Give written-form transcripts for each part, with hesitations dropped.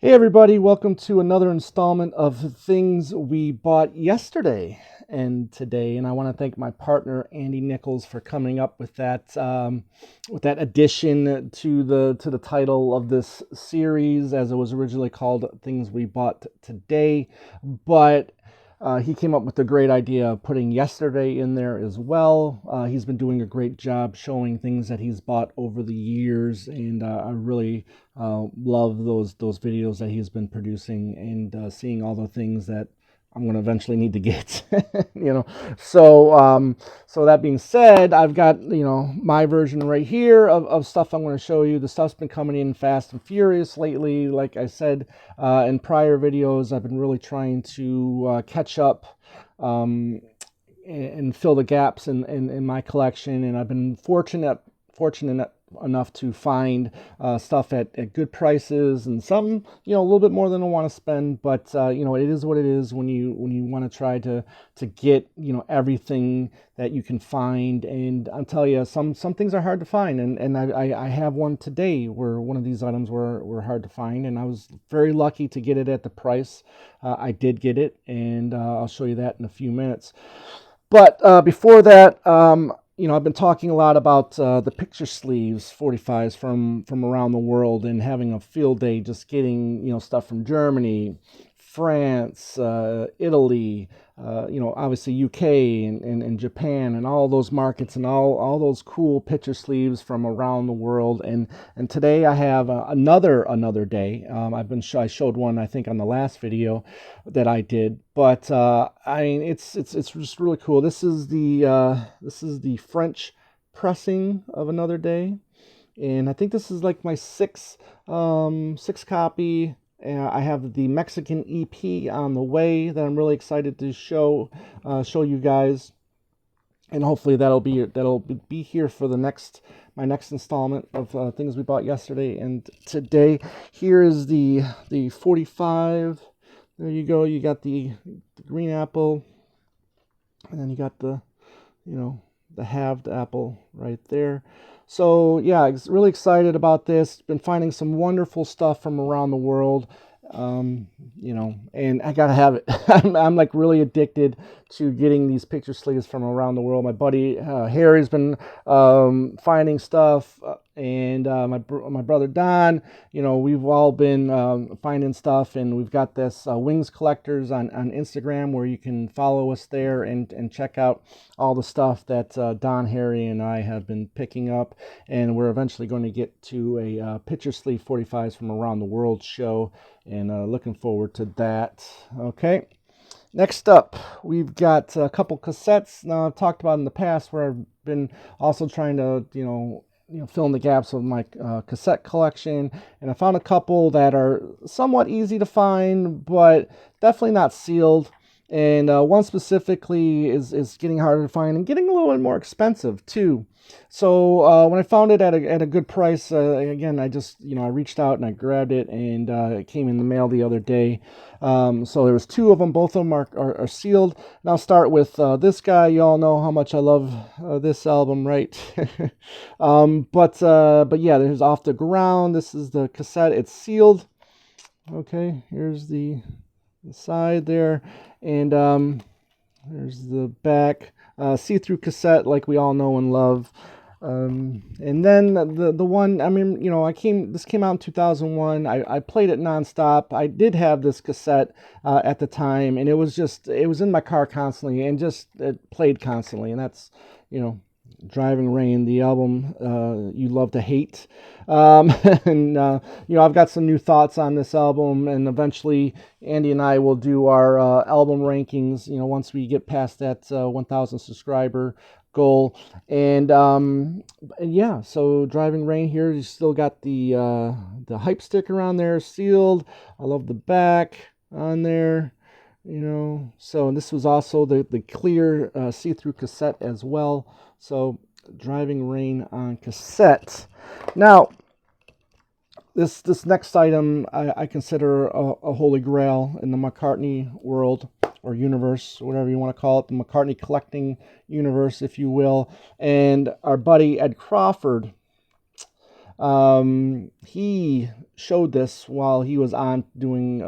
Hey everybody, welcome to another installment of things we bought yesterday and today. And I want to thank my partner Andy Nichols for coming up with that addition to the title of this series, as it was originally called Things We Bought Today. But he came up with the great idea of putting yesterday in there as well. He's been doing a great job showing things that he's bought over the years, and I really love those videos that he's been producing, and seeing all the things that I'm going to eventually need to get. So that being said, I've got my version right here of stuff I'm going to show you. The stuff's been coming in fast and furious lately. Like I said in prior videos, I've been really trying to catch up and fill the gaps in my collection, and I've been fortunate enough to find stuff at good prices, and some a little bit more than I want to spend, but it is what it is when you want to try to get everything that you can find. And I'll tell you, some things are hard to find, and I have one today where one of these items were hard to find, and I was very lucky to get it at the price I did get it, and I'll show you that in a few minutes. But before that, I've been talking a lot about the picture sleeves 45s from around the world, and having a field day just getting stuff from Germany, France, Italy, obviously UK and Japan, and all those markets, and all those cool picture sleeves from around the world. And today I have another day. I showed one, I think, on the last video that I did, but it's just really cool. This is the French pressing of Another Day, and I think this is like my sixth copy. I have the Mexican EP on the way that I'm really excited to show you guys, and hopefully that'll be here for my next installment of things we bought yesterday and today. Here is the 45. There you go. You got the green apple, and then you got the halved apple right there. So yeah, I'm really excited about this. Been finding some wonderful stuff from around the world, and I gotta have it. I'm like really addicted to getting these picture sleeves from around the world. My buddy Harry's been finding stuff, and my brother Don. We've all been finding stuff, and we've got this Wings Collectors on Instagram, where you can follow us there and check out all the stuff that Don, Harry, and I have been picking up. And we're eventually going to get to a picture sleeve 45s from around the world show, and looking forward to that. Okay. Next up, we've got a couple cassettes. Now, I've talked about in the past where I've been also trying to, fill in the gaps of my cassette collection, and I found a couple that are somewhat easy to find, but definitely not sealed. And one specifically is getting harder to find and getting a little bit more expensive too. So when I found it at a good price, again, I just I reached out and I grabbed it, and it came in the mail the other day. So there was two of them. Both of them are sealed. And I'll start with this guy. You all know how much I love this album, right? But yeah, there's Off the Ground. This is the cassette. It's sealed. Okay, here's the side there, and there's the back. See-through cassette, like we all know and love. And then the one, this came out in 2001. I played it nonstop. I did have this cassette at the time, and it was in my car constantly, and it played constantly. And that's Driving Rain, the album you love to hate. And I've got some new thoughts on this album, and eventually Andy and I will do our album rankings once we get past that 1,000 subscriber goal. And yeah, so Driving Rain here, you still got the hype sticker on there, sealed. I love the back on there. So this was also the clear see-through cassette as well. So Driving Rain on cassette. Now, this next item I consider a holy grail in the McCartney world, or universe, whatever you want to call it, the McCartney collecting universe, if you will. And our buddy Ed Crawford, he showed this while he was on doing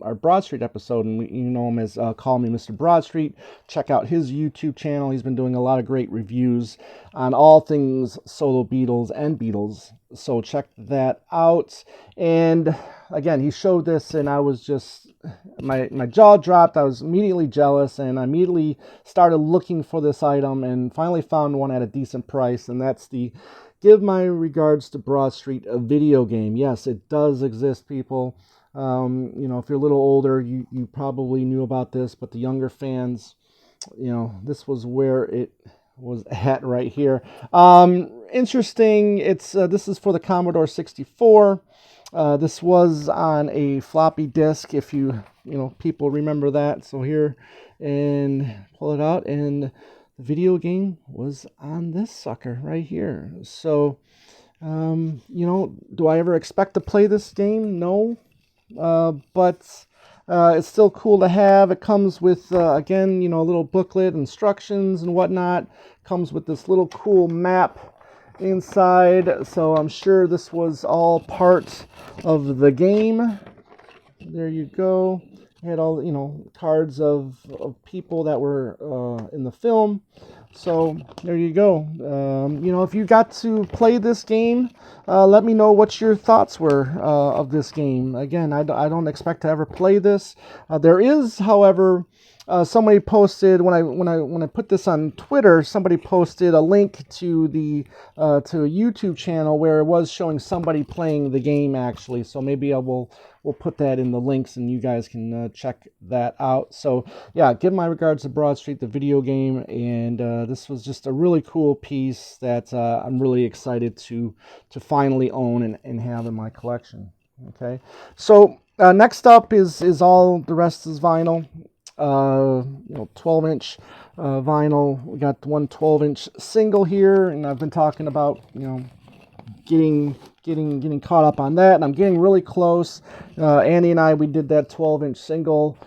our Broad Street episode, and you know him as Call Me Mr. Broad Street. Check out his YouTube channel. He's been doing a lot of great reviews on all things solo Beatles and Beatles, so check that out. And again, he showed this, and I was just, my jaw dropped. I was immediately jealous, and I immediately started looking for this item and finally found one at a decent price, and that's the Give My Regards to Broad Street, a video game. Yes, it does exist, people. You know, if you're a little older, you probably knew about this, but the younger fans, you know, this was where it was at right here. Interesting. It's this is for the Commodore 64. This was on a floppy disk, if you know, people remember that. So here, and pull it out, and the video game was on this sucker right here. So, you know, do I ever expect to play this game? No. But it's still cool to have. It comes with, again, you know, a little booklet, instructions and whatnot. Comes with this little cool map inside. So I'm sure this was all part of the game. There you go. Had all, you know, cards of people that were in the film. So there you go. You know, if you got to play this game, let me know what your thoughts were of this game. Again, I don't expect to ever play this. There is, however, somebody posted when I put this on Twitter. Somebody posted a link to the to a YouTube channel where it was showing somebody playing the game actually. So maybe we'll put that in the links and you guys can check that out. So yeah, give my regards to Broad Street, the video game, and this was just a really cool piece that I'm really excited to finally own and have in my collection. Okay, so next up is all the rest is vinyl. You know, 12-inch vinyl. We got one 12-inch single here, and I've been talking about, you know, getting caught up on that, and I'm getting really close. Andy and I, we did that 12-inch single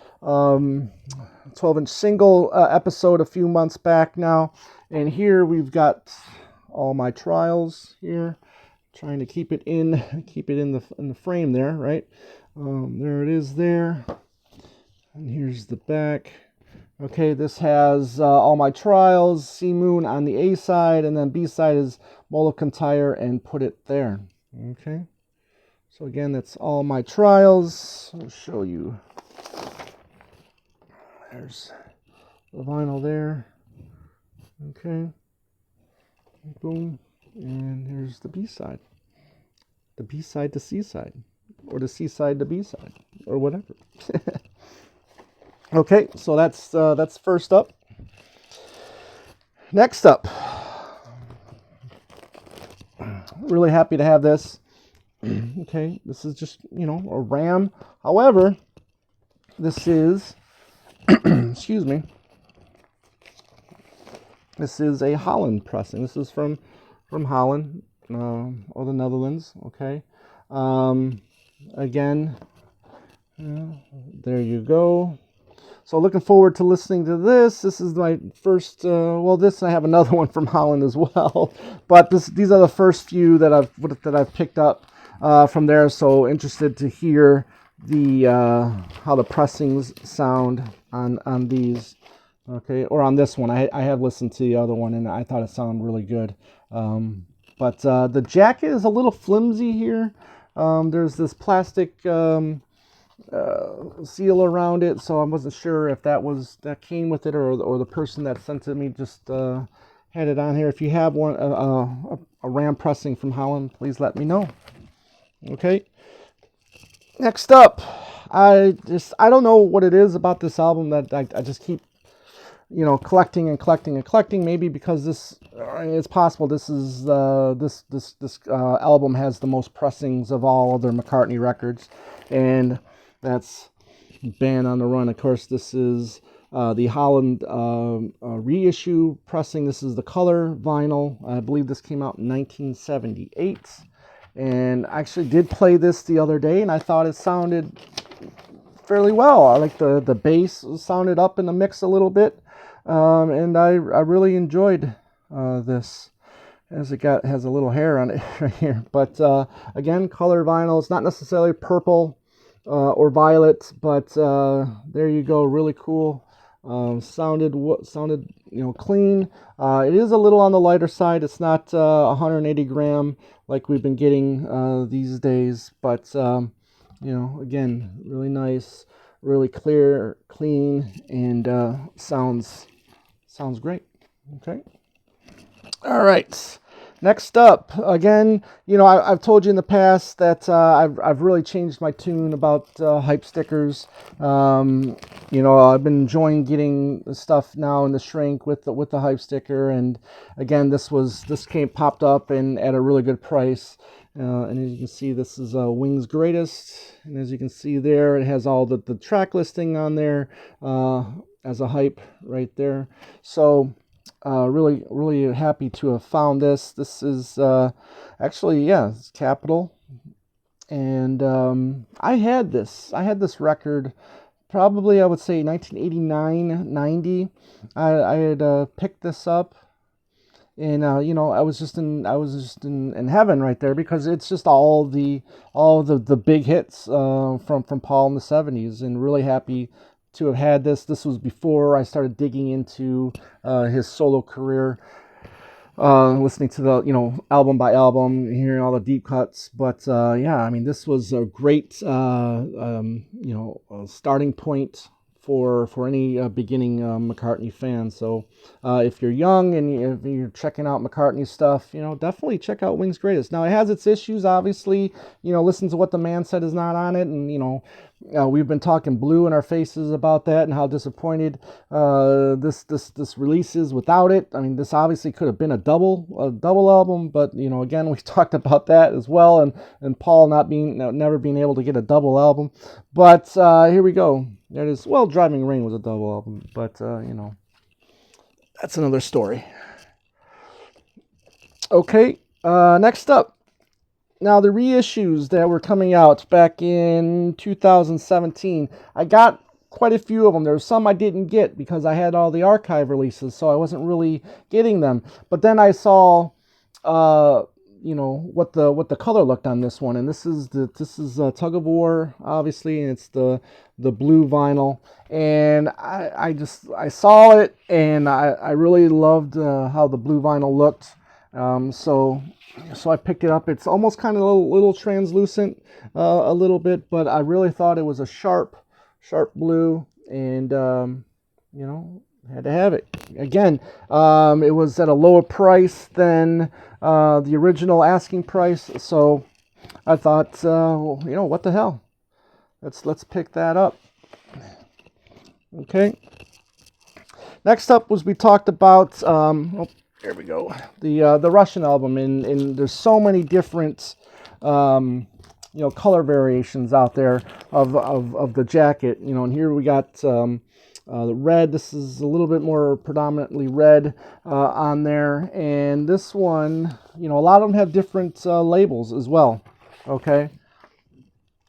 episode a few months back now, and here we've got all my trials here, trying to keep it in the frame there, right? There it is there. And here's the back. Okay, this has all my trials, Sea Moon on the A side, and then B side is Molokan Tire, and Put It There. Okay, so again, that's all my trials. I'll show you. There's the vinyl there. Okay, boom, and here's the B side. The B side to C side, or the C side to B side, or whatever. Okay, so that's first up. Next up, really happy to have this. Okay, this is just, you know, a RAM. However, this is, excuse me, this is a Holland pressing. This is from Holland, or the Netherlands. Okay, again, there you go. So looking forward to listening to this. This is my first, well, this, I have another one from Holland as well, but these are the first few that I've picked up from there. So interested to hear the how the pressings sound on these, okay, or on this one. I have listened to the other one and I thought it sounded really good. But the jacket is a little flimsy here. There's this plastic seal around it, so I wasn't sure if that came with it, or the person that sent it to me just had it on here. If you have one, a RAM pressing from Holland, please let me know. Okay, next up, I don't know what it is about this album that I just keep, you know, collecting and collecting and collecting. Maybe because it's possible this is this album has the most pressings of all of their McCartney records, and that's Band on the Run. Of course, this is the Holland reissue pressing. This is the color vinyl. I believe this came out in 1978. And I actually did play this the other day, and I thought it sounded fairly well. I like the bass sounded up in the mix a little bit. And I really enjoyed this. as it has a little hair on it right here. But again, color vinyl. It's not necessarily purple or violet, but there you go. Really cool. Sounded clean. It is a little on the lighter side. It's not 180 gram like we've been getting these days, but again, really nice, really clear, clean, and sounds great. Okay. All right. Next up, again, I've told you in the past that I've really changed my tune about hype stickers. I've been enjoying getting the stuff now in the shrink with the hype sticker, and again, this popped up and at a really good price. And as you can see, this is Wings Greatest, and as you can see there, it has all the track listing on there as a hype right there. So. Really, really happy to have found this. This is actually, it's Capitol, and I had this record probably, I would say, 1989, 90. I had picked this up, and I was just in heaven right there, because it's just all the big hits from Paul in the 70s, and really happy to have had this. This was before I started digging into his solo career, listening to the album by album, hearing all the deep cuts. But this was a great starting point for any beginning McCartney fan. So if you're young and if you're checking out McCartney stuff, definitely check out Wings Greatest. Now, it has its issues, obviously. Listen to What the Man Said is not on it, and we've been talking blue in our faces about that and how disappointed this release is without it. I mean, this obviously could have been a double album, but again, we talked about that as well, and Paul never being able to get a double album. But here we go. There it is. Well, Driving Rain was a double album, but that's another story. Okay, next up. Now, the reissues that were coming out back in 2017, I got quite a few of them. There were some I didn't get because I had all the archive releases, so I wasn't really getting them. But then I saw, what the color looked on this one, and this is Tug of War, obviously, and it's the blue vinyl. And I saw it, and I really loved how the blue vinyl looked. So I picked it up. It's almost kind of a little translucent, a little bit, but I really thought it was a sharp blue, and had to have it. Again, it was at a lower price than the original asking price, so I thought, what the hell? Let's pick that up. Okay. Next up was we talked about. Here we go. The Russian album, and there's so many different color variations out there of the jacket. And here we got the red. This is a little bit more predominantly red on there, and this one, a lot of them have different labels as well. Okay,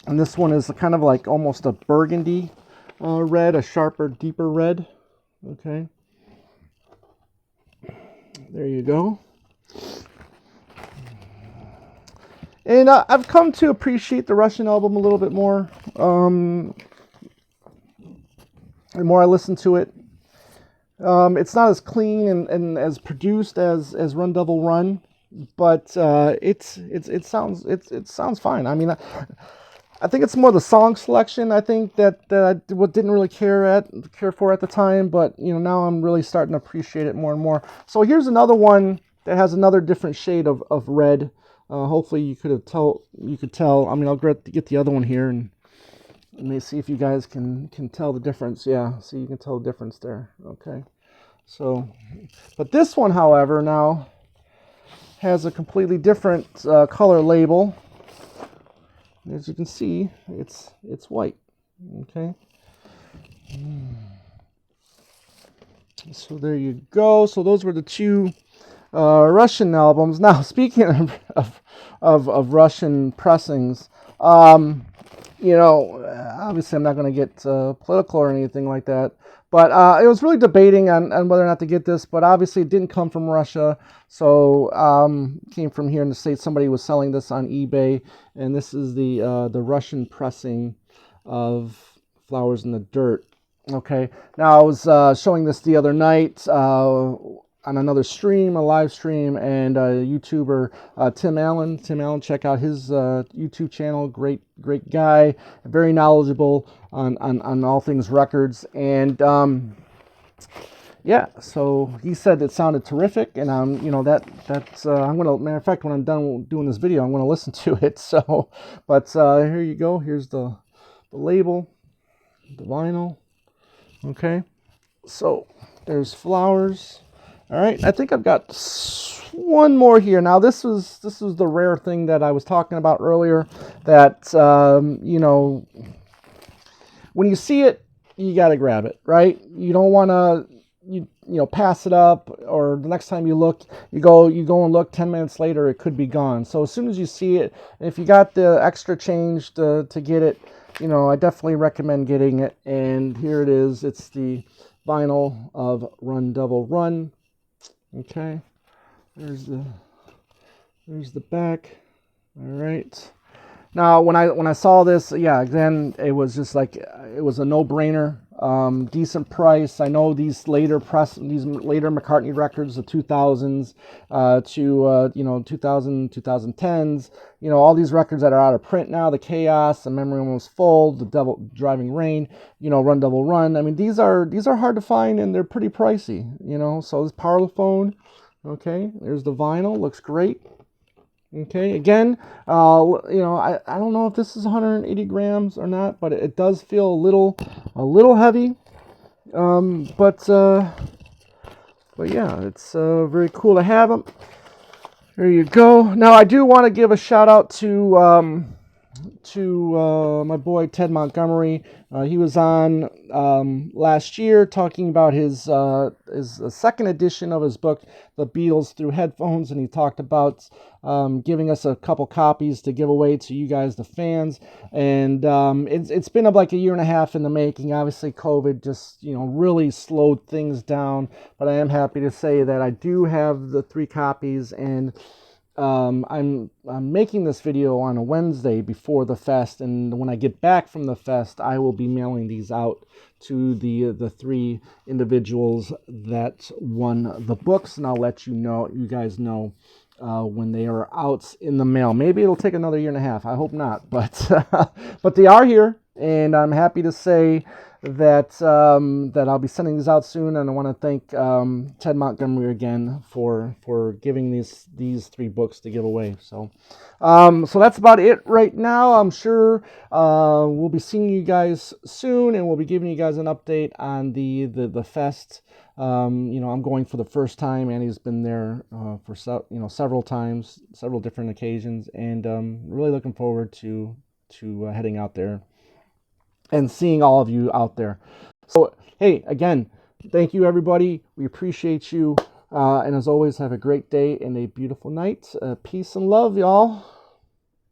and this one is kind of like almost a burgundy red, a sharper, deeper red. Okay. There you go. And I've come to appreciate the Russian album a little bit more. The more I listen to it, it's not as clean and as produced as Run Devil Run, but it sounds fine. I mean, I think it's more the song selection, I think, that I didn't really care for at the time, but now I'm really starting to appreciate it more and more. So here's another one that has another different shade of red. Hopefully you could tell. I mean, I'll get the other one here and see if you guys can tell the difference. Yeah, see, you can tell the difference there. Okay. So, but this one, however, now has a completely different color label. As you can see, it's white. Okay. So there you go. So those were the two Russian albums. Now, speaking of Russian pressings, obviously I'm not going to get political or anything like that, but it was really debating on whether or not to get this, but obviously it didn't come from Russia, so came from here in the States. Somebody was selling this on eBay, and this is the Russian pressing of Flowers in the Dirt. Okay, now I was showing this the other night on another stream, a live stream, and YouTuber Tim Allen. Tim Allen, check out his YouTube channel. Great guy, very knowledgeable on all things records. And yeah, so he said it sounded terrific, and you know, that's I'm gonna, matter of fact, when I'm done doing this video, I'm gonna listen to it. So, but here you go. Here's the label, the vinyl. Okay, so there's Flowers. All right, I think I've got one more here. Now this was the rare thing that I was talking about earlier, that you know, when you see it, you got to grab it, right? You don't want to you know, pass it up, or the next time you look, you go and look, 10 minutes later it could be gone. So as soon as you see it, and if you got the extra change to get it, you know, I definitely recommend getting it. And here it is. It's the vinyl of Run Devil Run. Okay, there's the back. All right. Now, when I saw this, yeah, again, it was just like, it was a no-brainer. Decent price. I know these later McCartney records, the 2000s to you know, 2010s, you know, all these records that are out of print now, the Chaos, the Memory Almost Full, the Devil Driving Rain, you know, Run Devil Run. I mean, these are hard to find, and they're pretty pricey, you know. So this Parlophone, okay, there's the vinyl, looks great. Okay, again, you know, I don't know if this is 180 grams or not, but it does feel a little heavy. But yeah, it's very cool to have them. There you go. Now I do want to give a shout out to my boy Ted Montgomery. He was on last year talking about his second edition of his book, The Beatles Through Headphones, and he talked about giving us a couple copies to give away to you guys, the fans. And it's been like a year and a half in the making. Obviously, COVID just, you know, really slowed things down. But I am happy to say that I do have the 3 copies, and I'm making this video on a Wednesday before the fest, and when I get back from the fest, I will be mailing these out to the 3 individuals that won the books, and I'll let you guys know when they are out in the mail. Maybe it'll take another year and a half. I hope not, but but they are here, and I'm happy to say that that I'll be sending these out soon. And I want to thank Ted Montgomery again for giving these 3 books to give away. So so that's about it right now. I'm sure we'll be seeing you guys soon, and we'll be giving you guys an update on the fest. You know, I'm going for the first time, and he's been there for several times, several different occasions, and really looking forward to heading out there and seeing all of you out there. So, hey, again, thank you, everybody. We appreciate you. And as always, have a great day and a beautiful night. Peace and love, y'all.